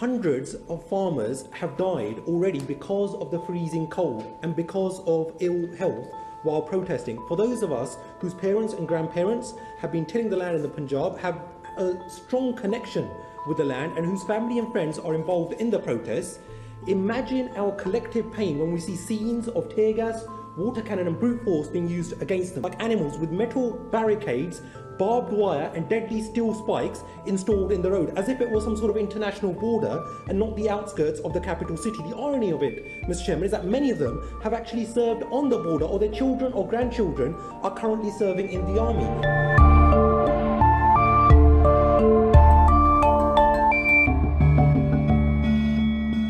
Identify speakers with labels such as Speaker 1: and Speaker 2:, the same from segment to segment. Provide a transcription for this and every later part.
Speaker 1: Hundreds of farmers have died already because of the freezing cold and because of ill health while protesting. For those of us whose parents and grandparents have been tilling the land in the Punjab, have a strong connection with the land and whose family and friends are involved in the protests, imagine our collective pain when we see scenes of tear gas, water cannon and brute force being used against them, like animals with metal barricades, barbed wire and deadly steel spikes installed in the road, as if it was some sort of international border and not the outskirts of the capital city. The irony of it, Mr. Chairman, is that many of them have actually served on the border, or their children or grandchildren are currently serving in the army.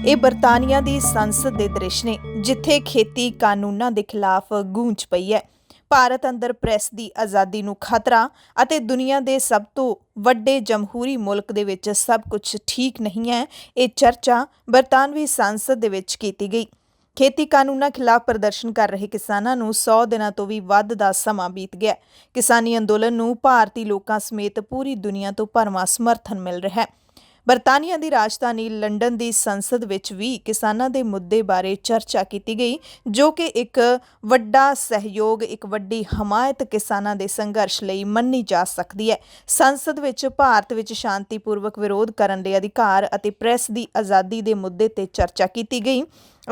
Speaker 2: ਇਹ ਬਰਤਾਨੀਆ ਦੀ ਸੰਸਦ ਦੇ ਦ੍ਰਿਸ਼ ਨੇ ਜਿੱਥੇ ਖੇਤੀ ਕਾਨੂੰਨਾਂ ਦੇ ਖਿਲਾਫ ਗੂੰਜ ਪਈ ਹੈ। ਭਾਰਤ ਅੰਦਰ ਪ੍ਰੈਸ ਦੀ ਆਜ਼ਾਦੀ ਨੂੰ ਖਤਰਾ ਅਤੇ ਦੁਨੀਆ ਦੇ ਸਭ ਤੋਂ ਵੱਡੇ ਜਮਹੂਰੀ ਮੁਲਕ ਦੇ ਵਿੱਚ ਸਭ ਕੁਝ ਠੀਕ ਨਹੀਂ ਹੈ, ਇਹ ਚਰਚਾ ਬਰਤਾਨਵੀ ਸੰਸਦ ਦੇ ਵਿੱਚ ਕੀਤੀ ਗਈ। ਖੇਤੀ ਕਾਨੂੰਨਾਂ ਖਿਲਾਫ ਪ੍ਰਦਰਸ਼ਨ ਕਰ ਰਹੇ ਕਿਸਾਨਾਂ ਨੂੰ 100 ਦਿਨਾਂ ਤੋਂ ਵੀ ਵੱਧ ਦਾ ਸਮਾਂ ਬੀਤ ਗਿਆ। ਕਿਸਾਨੀ ਅੰਦੋਲਨ ਨੂੰ ਭਾਰਤੀ ਲੋਕਾਂ ਸਮੇਤ ਪੂਰੀ ਦੁਨੀਆ ਤੋਂ ਭਰਵਾਂ ਸਮਰਥਨ ਮਿਲ ਰਿਹਾ ਹੈ। ਬਰਤਾਨੀਆ ਦੀ ਰਾਜਧਾਨੀ ਲੰਡਨ ਦੀ ਸੰਸਦ ਵਿੱਚ ਵੀ ਕਿਸਾਨਾਂ ਦੇ ਮੁੱਦੇ ਬਾਰੇ ਚਰਚਾ ਕੀਤੀ ਗਈ, ਜੋ ਕਿ ਇੱਕ ਵੱਡਾ ਸਹਿਯੋਗ, ਇੱਕ ਵੱਡੀ ਹਮਾਇਤ ਕਿਸਾਨਾਂ ਦੇ ਸੰਘਰਸ਼ ਲਈ ਮੰਨੀ ਜਾ ਸਕਦੀ ਹੈ। ਸੰਸਦ ਵਿੱਚ ਭਾਰਤ ਵਿੱਚ ਸ਼ਾਂਤੀਪੂਰਵਕ ਵਿਰੋਧ ਕਰਨ ਦੇ ਅਧਿਕਾਰ ਅਤੇ ਪ੍ਰੈਸ ਦੀ ਆਜ਼ਾਦੀ ਦੇ ਮੁੱਦੇ ਤੇ ਚਰਚਾ ਕੀਤੀ ਗਈ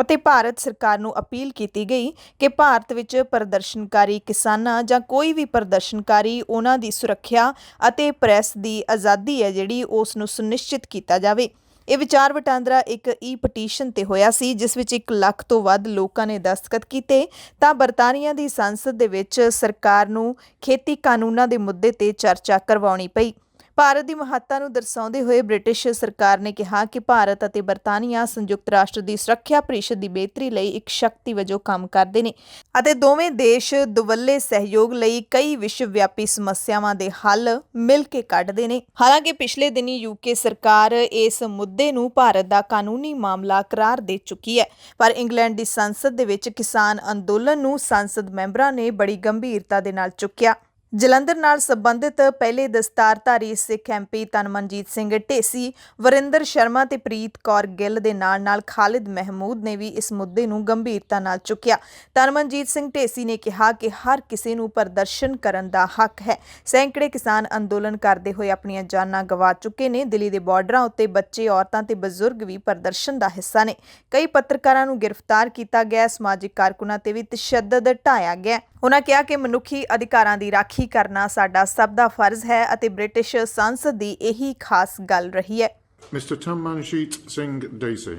Speaker 2: ਅਤੇ ਭਾਰਤ ਸਰਕਾਰ ਨੂੰ ਅਪੀਲ ਕੀਤੀ ਗਈ ਕਿ ਭਾਰਤ ਵਿੱਚ ਪ੍ਰਦਰਸ਼ਨਕਾਰੀ ਕਿਸਾਨਾਂ ਜਾਂ ਕੋਈ ਵੀ ਪ੍ਰਦਰਸ਼ਨਕਾਰੀ, ਉਹਨਾਂ ਦੀ ਸੁਰੱਖਿਆ ਅਤੇ ਪ੍ਰੈਸ ਦੀ ਆਜ਼ਾਦੀ ਹੈ ਜਿਹੜੀ ਉਸ ਨੂੰ ਸੁਨਿਸ਼ਚਿਤ ਕੀਤਾ ਜਾਵੇ। ਇਹ ਵਿਚਾਰ ਵਟਾਂਦਰਾ ਇੱਕ ਪਟੀਸ਼ਨ ਤੇ ਹੋਇਆ ਸੀ, ਜਿਸ ਵਿੱਚ 1 ਲੱਖ ਤੋਂ ਵੱਧ ਲੋਕਾਂ ਨੇ ਦਸਤਖਤ ਕੀਤੇ ਤਾਂ ਬਰਤਾਨੀਆ ਦੀ ਸੰਸਦ ਦੇ ਵਿੱਚ ਸਰਕਾਰ ਨੂੰ ਖੇਤੀ ਕਾਨੂੰਨਾਂ ਦੇ ਮੁੱਦੇ ਤੇ ਚਰਚਾ ਕਰਵਾਉਣੀ ਪਈ। ਭਾਰਤ ਦੀ ਮਹੱਤਤਾ ਨੂੰ ਦਰਸਾਉਂਦੇ ਹੋਏ ਬ੍ਰਿਟਿਸ਼ ਸਰਕਾਰ ਨੇ ਕਿਹਾ ਕਿ ਭਾਰਤ ਅਤੇ ਬਰਤਾਨੀਆ ਸੰਯੁਕਤ ਰਾਸ਼ਟਰ ਦੀ ਸੁਰੱਖਿਆ ਪ੍ਰੀਸ਼ਦ ਦੀ ਬਿਹਤਰੀ ਲਈ ਇੱਕ ਸ਼ਕਤੀ ਵਜੋਂ ਕੰਮ ਕਰਦੇ ਨੇ ਅਤੇ ਦੋਵੇਂ ਦੇਸ਼ ਦੁਵੱਲੇ ਸਹਿਯੋਗ ਲਈ ਕਈ ਵਿਸ਼ਵ ਵਿਆਪੀ ਸਮੱਸਿਆਵਾਂ ਦੇ ਹੱਲ ਮਿਲ ਕੇ ਕੱਢਦੇ ਨੇ। ਹਾਲਾਂਕਿ ਪਿਛਲੇ ਦਿਨੀ UK ਸਰਕਾਰ ਇਸ ਮੁੱਦੇ ਨੂੰ ਭਾਰਤ ਦਾ ਕਾਨੂੰਨੀ ਮਾਮਲਾ ਕਰਾਰ ਦੇ ਚੁੱਕੀ ਹੈ, ਪਰ ਇੰਗਲੈਂਡ ਦੀ ਸੰਸਦ ਦੇ ਵਿੱਚ ਕਿਸਾਨ ਅੰਦੋਲਨ ਨੂੰ ਸੰਸਦ ਮੈਂਬਰਾਂ ਨੇ ਬੜੀ ਗੰਭੀਰਤਾ ਦੇ ਨਾਲ ਚੁੱਕਿਆ। ਜਲੰਧਰ ਨਾਲ ਸੰਬੰਧਿਤ ਪਹਿਲੇ ਦਸਤਾਰਧਾਰੀ ਸਿੱਖ MP ਤਨਮਨਜੀਤ ਸਿੰਘ ਢੇਸੀ, ਵਰਿੰਦਰ ਸ਼ਰਮਾ ਤੇ ਪ੍ਰੀਤ ਕੌਰ ਗਿੱਲ ਦੇ ਨਾਲ ਖਾਲਿਦ ਮਹਿਮੂਦ ਨੇ ਵੀ ਇਸ ਮੁੱਦੇ ਨੂੰ ਗੰਭੀਰਤਾ ਨਾਲ ਚੁੱਕਿਆ। ਤਨਮਨਜੀਤ ਸਿੰਘ ਢੇਸੀ ਨੇ ਕਿਹਾ ਕਿ ਹਰ ਕਿਸੇ ਨੂੰ ਪ੍ਰਦਰਸ਼ਨ ਕਰਨ ਦਾ ਹੱਕ ਹੈ। ਸੈਂਕੜੇ ਕਿਸਾਨ ਅੰਦੋਲਨ ਕਰਦੇ ਹੋਏ ਆਪਣੀਆਂ ਜਾਨਾਂ ਗਵਾ ਚੁੱਕੇ ਨੇ। ਦਿੱਲੀ ਦੇ ਬਾਰਡਰਾਂ ਉੱਤੇ ਬੱਚੇ, ਔਰਤਾਂ ਤੇ ਬਜ਼ੁਰਗ ਵੀ ਪ੍ਰਦਰਸ਼ਨ ਦਾ ਹਿੱਸਾ ਨੇ। ਕਈ ਪੱਤਰਕਾਰਾਂ ਨੂੰ ਗ੍ਰਿਫਤਾਰ ਕੀਤਾ ਗਿਆ। ਸਮਾਜਿਕ ਕਾਰਕੁਨਾਂ ਤੇ ਵੀ ਤਸ਼ੱਦਦ ਢਾਇਆ ਗਿਆ। ਉਹਨਾਂ ਕਿਹਾ ਕਿ ਮਨੁੱਖੀ ਅਧਿਕਾਰਾਂ ਦੀ ਰਾਖੀ ਕਰਨਾ ਸਾਡਾ ਸਭ ਦਾ ਫਰਜ਼ ਹੈ ਅਤੇ ਬ੍ਰਿਟਿਸ਼ ਸੰਸਦ ਦੀ ਇਹੀ ਖਾਸ ਗੱਲ ਰਹੀ ਹੈ।
Speaker 3: Mr. Tanmanjeet Singh Desi.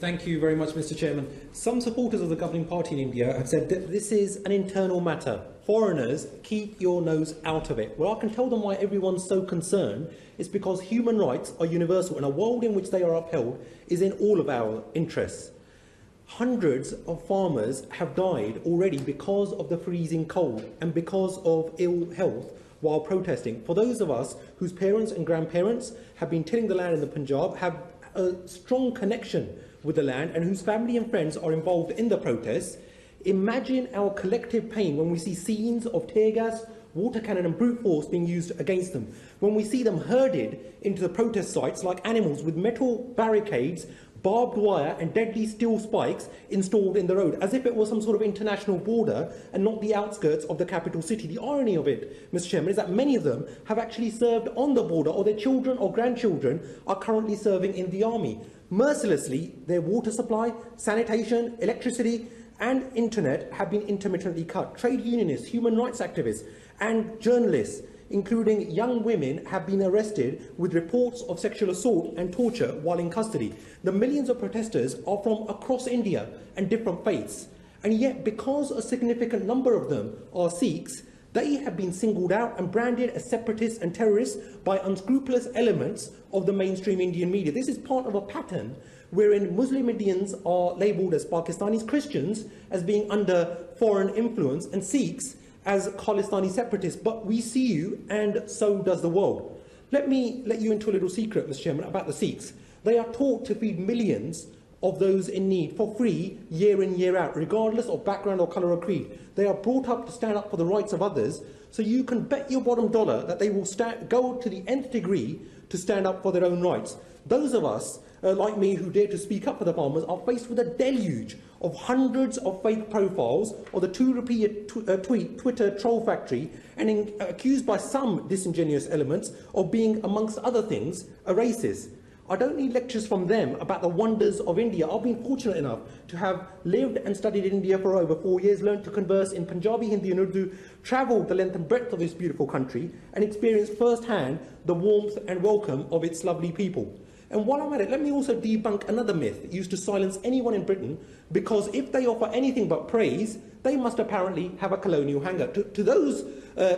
Speaker 1: Thank you very much, Mr. Chairman. Some supporters of the governing party in India have said that this is an internal matter. Foreigners, keep your nose out of it. Well, I can tell them why everyone's so concerned. It's because human rights are universal and a world in which they are upheld is in all of our interests. Hundreds of farmers have died already because of the freezing cold and because of ill health while protesting. For those of us whose parents and grandparents have been tilling the land in the Punjab, have a strong connection with the land and whose family and friends are involved in the protests, imagine our collective pain when we see scenes of tear gas, water cannon and brute force being used against them. When we see them herded into the protest sites like animals with metal barricades, barbed wire and deadly steel spikes installed in the road, as if it was some sort of international border and not the outskirts of the capital city. The irony of it, Mr. Chairman, is that many of them have actually served on the border, or their children or grandchildren are currently serving in the army. Mercilessly, their water supply, sanitation, electricity and internet have been intermittently cut. Trade unionists, human rights activists and journalists, including young women, have been arrested with reports of sexual assault and torture while in custody. The millions of protesters are from across India and different faiths, and yet because a significant number of them are Sikhs, they have been singled out and branded as separatists and terrorists by unscrupulous elements of the mainstream Indian media. This is part of a pattern wherein Muslim Indians are labelled as Pakistanis, Christians as being under foreign influence, and Sikhs as Khalistani separatists. But we see you and so does the world. Let me let you into a little secret, Mr. Chairman, about the Sikhs. They are taught to feed millions of those in need for free year in, year out, regardless of background or colour or creed. They are brought up to stand up for the rights of others So you can bet your bottom dollar that they will go to the nth degree to stand up for their own rights. Those of us, like me, who dare to speak up for the farmers, are faced with a deluge of hundreds of fake profiles or the Twitter troll factory, and accused by some disingenuous elements of being, amongst other things, a racist. I don't need lectures from them about the wonders of India. I've been fortunate enough to have lived and studied in India for over 4 years, learned to converse in Punjabi, Hindi and Urdu, travelled the length and breadth of this beautiful country and experienced firsthand the warmth and welcome of its lovely people. And while I'm at it, let me also debunk another myth used to silence anyone in Britain, because if they offer anything but praise, they must apparently have a colonial hanger. To those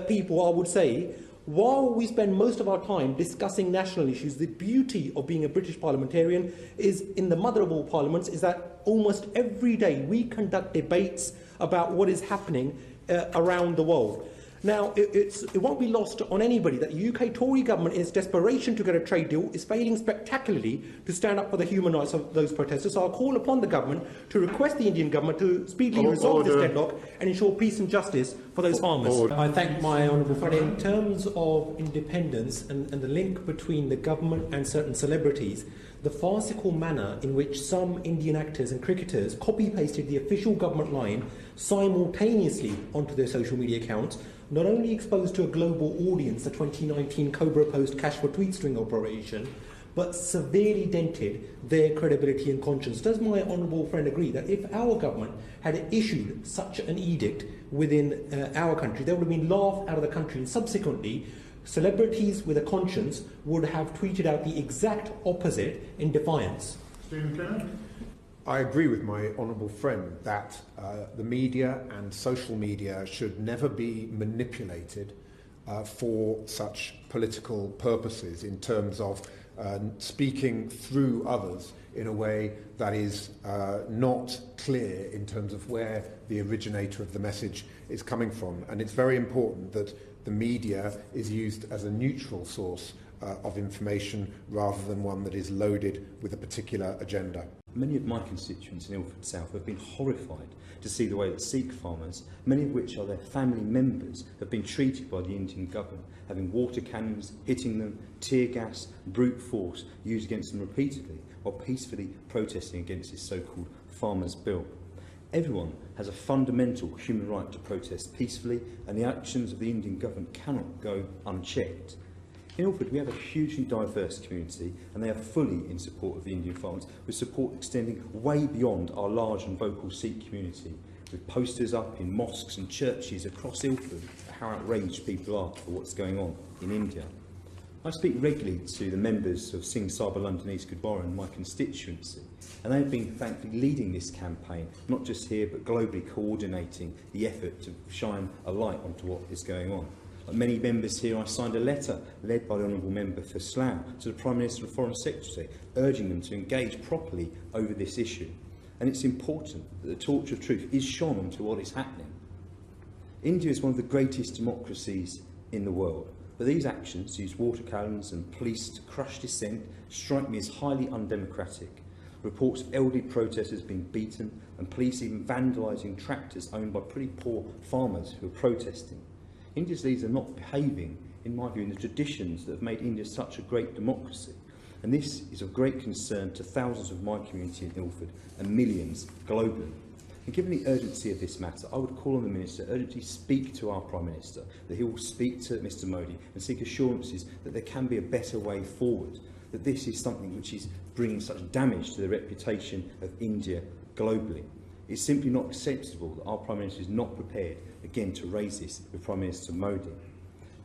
Speaker 1: people, I would say, while we spend most of our time discussing national issues, the beauty of being a British parliamentarian is, in the mother of all parliaments, is that almost every day we conduct debates about what is happening around the world. Now, it won't be lost on anybody that the UK Tory government, in its desperation to get a trade deal, is failing spectacularly to stand up for the human rights of those protesters. So I'll call upon the government to request the Indian government to speedily resolve this deadlock and ensure peace and justice for those farmers. I thank my honourable friend. In terms of independence and the link between the government and certain celebrities, the farcical manner in which some Indian actors and cricketers copy-pasted the official government line simultaneously onto their social media accounts not only exposed to a global audience the 2019 Cobra Post Cash for Tweet string operation, but severely dented their credibility and conscience. Does my honourable friend agree that if our government had issued such an edict within our country, there would have been laughed out of the country, and subsequently celebrities with a conscience would have tweeted out the exact opposite in defiance?
Speaker 3: Stephen Kennedy?
Speaker 4: I agree with my honourable friend that the media and social media should never be manipulated for such political purposes, in terms of speaking through others in a way that is not clear in terms of where the originator of the message is coming from. And it's very important that the media is used as a neutral source of information rather than one that is loaded with a particular agenda.
Speaker 5: Many of my constituents in Ilford South have been horrified to see the way that Sikh farmers, many of which are their family members, have been treated by the Indian government, having water cannons hitting them, tear gas, brute force used against them repeatedly, while peacefully protesting against this so-called Farmers' Bill. Everyone has a fundamental human right to protest peacefully, and the actions of the Indian government cannot go unchecked. In Ilford, we have a hugely diverse community, and they are fully in support of the Indian farmers, with support extending way beyond our large and vocal Sikh community, with posters up in mosques and churches across Ilford at how outraged people are for what's going on in India. I speak regularly to the members of Singh Sabha London East Gurdwara, my constituency, and they have been thankfully leading this campaign, not just here but globally coordinating the effort to shine a light onto what is going on. Like many members here, I signed a letter led by the Honourable Member for Slough to the Prime Minister and Foreign Secretary, urging them to engage properly over this issue. And it's important that the torch of truth is shone onto what is happening. India is one of the greatest democracies in the world, but these actions, to use water cannons and police to crush dissent, strike me as highly undemocratic. Reports of elderly protesters being beaten and police even vandalising tractors owned by pretty poor farmers who are protesting. India's leaders are not behaving, in my view, in the traditions that have made India such a great democracy. And this is of great concern to thousands of my community in Ilford and millions globally. And given the urgency of this matter, I would call on the Minister to urgently speak to our Prime Minister, that he will speak to Mr Modi and seek assurances that there can be a better way forward, that this is something which is bringing such damage to the reputation of India globally. It's simply not acceptable that our Prime Minister is not prepared, again, to raise this with Prime Minister Modi.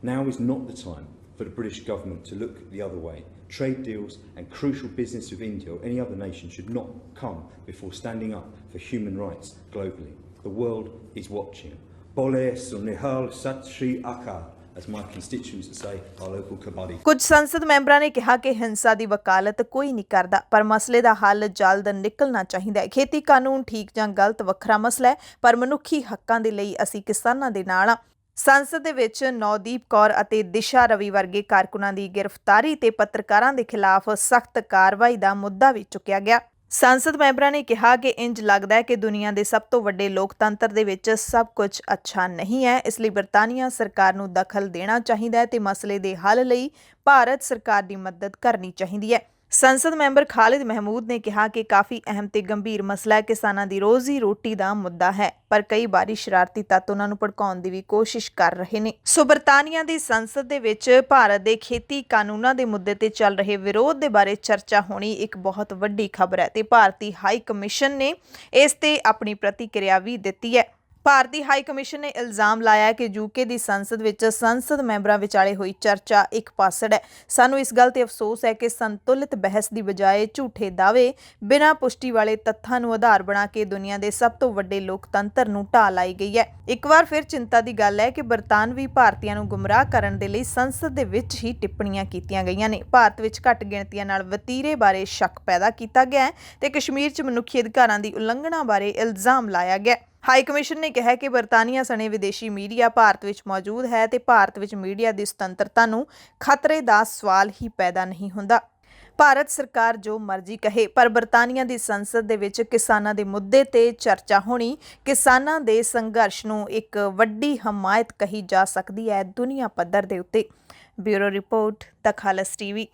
Speaker 5: Now is not the time for the British government to look the other way. Trade deals and crucial business with India or any other nation should not come before standing up for human rights globally. The world is watching. Bole Sunihal Sat Shri Akal, as my constituents would say, our local kabaddi.
Speaker 2: ਕੁਝ ਸੰਸਦ ਮੈਂਬਰਾਂ ਨੇ ਕਿਹਾ ਕਿ ਹਿੰਸਾ ਦੀ ਵਕਾਲਤ ਕੋਈ ਨਹੀਂ ਕਰਦਾ, ਪਰ ਮਸਲੇ ਦਾ ਹੱਲ ਜਲਦ ਨਿਕਲਣਾ ਚਾਹੀਦਾ ਹੈ। ਖੇਤੀ ਕਾਨੂੰਨ ਠੀਕ ਜਾਂ ਗਲਤ ਵੱਖਰਾ ਮਸਲਾ ਹੈ, ਪਰ ਮਨੁੱਖੀ ਹੱਕਾਂ ਦੇ ਲਈ ਅਸੀਂ ਕਿਸਾਨਾਂ ਦੇ ਨਾਲ ਹਾਂ। ਸੰਸਦ ਦੇ ਵਿੱਚ ਨੌਦੀਪ ਕੌਰ ਅਤੇ ਦਿਸ਼ਾ ਰਵੀ ਵਰਗੇ ਕਾਰਕੁਨਾਂ ਦੀ ਗ੍ਰਿਫਤਾਰੀ ਤੇ ਪੱਤਰਕਾਰਾਂ ਦੇ ਖਿਲਾਫ ਸਖਤ ਕਾਰਵਾਈ ਦਾ ਮੁੱਦਾ ਵੀ ਚੁੱਕਿਆ ਗਿਆ। ਸੰਸਦ ਮੈਂਬਰਾਂ ਨੇ ਕਿਹਾ ਕਿ ਇੰਜ ਲੱਗਦਾ ਹੈ ਕਿ ਦੁਨੀਆ ਦੇ ਸਭ ਤੋਂ ਵੱਡੇ ਲੋਕਤੰਤਰ ਦੇ ਵਿੱਚ ਸਭ ਕੁਝ ਅੱਛਾ ਨਹੀਂ ਹੈ, ਇਸ ਲਈ ਬਰਤਾਨੀਆ ਸਰਕਾਰ ਨੂੰ ਦਖਲ ਦੇਣਾ ਚਾਹੀਦਾ ਹੈ ਤੇ ਮਸਲੇ ਦੇ ਹੱਲ ਲਈ ਭਾਰਤ ਸਰਕਾਰ ਦੀ ਮਦਦ ਕਰਨੀ ਚਾਹੀਦੀ ਹੈ। ਸੰਸਦ ਮੈਂਬਰ ਖਾਲਿਦ ਮਹਿਮੂਦ ਨੇ ਕਿਹਾ ਕਿ ਕਾਫੀ ਅਹਿਮ ਤੇ ਗੰਭੀਰ ਮਸਲਾ ਕਿਸਾਨਾਂ ਦੀ ਰੋਜ਼ੀ ਰੋਟੀ ਦਾ ਮੁੱਦਾ ਹੈ, ਪਰ ਕਈ ਵਾਰੀ ਸ਼ਰਾਰਤੀ ਤੱਤ ਉਹਨਾਂ ਨੂੰ ਭੜਕਾਉਣ ਦੀ ਵੀ ਕੋਸ਼ਿਸ਼ ਕਰ ਰਹੇ ਨੇ। ਸੋ ਬਰਤਾਨੀਆ ਦੀ ਸੰਸਦ ਦੇ ਵਿੱਚ ਭਾਰਤ ਦੇ ਖੇਤੀ ਕਾਨੂੰਨਾਂ ਦੇ ਮੁੱਦੇ ਤੇ ਚੱਲ ਰਹੇ ਵਿਰੋਧ ਦੇ ਬਾਰੇ ਚਰਚਾ ਹੋਣੀ ਇੱਕ ਬਹੁਤ ਵੱਡੀ ਖਬਰ ਹੈ ਤੇ ਭਾਰਤੀ ਹਾਈ ਕਮਿਸ਼ਨ ਨੇ ਇਸ ਤੇ ਆਪਣੀ ਪ੍ਰਤੀਕਿਰਿਆ ਵੀ ਦਿੱਤੀ ਹੈ। ਭਾਰਤੀ ਹਾਈ ਕਮਿਸ਼ਨ ਨੇ ਇਲਜ਼ਾਮ ਲਾਇਆ ਹੈ ਕਿ ਯੂਕੇ ਦੀ ਸੰਸਦ ਵਿੱਚ ਸੰਸਦ ਮੈਂਬਰਾਂ ਵਿਚਾਲੇ ਹੋਈ ਚਰਚਾ ਇੱਕ ਪਾਸੜ ਹੈ। ਸਾਨੂੰ ਇਸ ਗੱਲ ਤੇ ਅਫਸੋਸ ਹੈ ਕਿ ਸੰਤੁਲਿਤ ਬਹਿਸ ਦੀ ਬਜਾਏ ਝੂਠੇ ਦਾਅਵੇ, ਬਿਨਾਂ ਪੁਸ਼ਟੀ ਵਾਲੇ ਤੱਥਾਂ ਨੂੰ ਆਧਾਰ ਬਣਾ ਕੇ ਦੁਨੀਆ ਦੇ ਸਭ ਤੋਂ ਵੱਡੇ ਲੋਕਤੰਤਰ ਨੂੰ ਢਾਹ ਲਾਈ ਗਈ ਹੈ। ਇੱਕ ਵਾਰ ਫਿਰ ਚਿੰਤਾ ਦੀ ਗੱਲ ਹੈ ਕਿ ਬਰਤਾਨਵੀ ਭਾਰਤੀਆਂ ਨੂੰ ਗੁੰਮਰਾਹ ਕਰਨ ਦੇ ਲਈ ਸੰਸਦ ਦੇ ਵਿੱਚ ਹੀ ਟਿੱਪਣੀਆਂ ਕੀਤੀਆਂ ਗਈਆਂ ਨੇ। ਭਾਰਤ ਵਿੱਚ ਘੱਟ ਗਿਣਤੀਆਂ ਨਾਲ ਵਤੀਰੇ ਬਾਰੇ ਸ਼ੱਕ ਪੈਦਾ ਕੀਤਾ ਗਿਆ ਹੈ ਤੇ ਕਸ਼ਮੀਰ 'ਚ ਮਨੁੱਖੀ ਅਧਿਕਾਰਾਂ ਦੀ ਉਲੰਘਣਾ ਬਾਰੇ ਇਲਜ਼ਾਮ ਲਾਇਆ ਗਿਆ। ਹਾਈ ਕਮਿਸ਼ਨ ਨੇ ਕਿਹਾ ਕਿ ਬਰਤਾਨੀਆ ਸਣੇ ਵਿਦੇਸ਼ੀ ਮੀਡੀਆ ਭਾਰਤ ਵਿੱਚ ਮੌਜੂਦ ਹੈ ਤੇ ਭਾਰਤ ਵਿੱਚ ਮੀਡੀਆ ਦੀ ਸੁਤੰਤਰਤਾ ਨੂੰ ਖਤਰੇ ਦਾ ਸਵਾਲ ਹੀ ਪੈਦਾ ਨਹੀਂ ਹੁੰਦਾ। ਭਾਰਤ ਸਰਕਾਰ ਜੋ ਮਰਜ਼ੀ ਕਹੇ, ਪਰ ਬਰਤਾਨੀਆ ਦੀ ਸੰਸਦ ਦੇ ਵਿੱਚ ਕਿਸਾਨਾਂ ਦੇ ਮੁੱਦੇ ਤੇ ਚਰਚਾ ਹੋਣੀ ਕਿਸਾਨਾਂ ਦੇ ਸੰਘਰਸ਼ ਨੂੰ ਇੱਕ ਵੱਡੀ ਹਮਾਇਤ ਕਹੀ ਜਾ ਸਕਦੀ ਹੈ ਦੁਨੀਆ ਪੱਧਰ ਦੇ ਉੱਤੇ। ਬਿਊਰੋ ਰਿਪੋਰਟ, ਦ ਖਾਲਸ ਟੀਵੀ।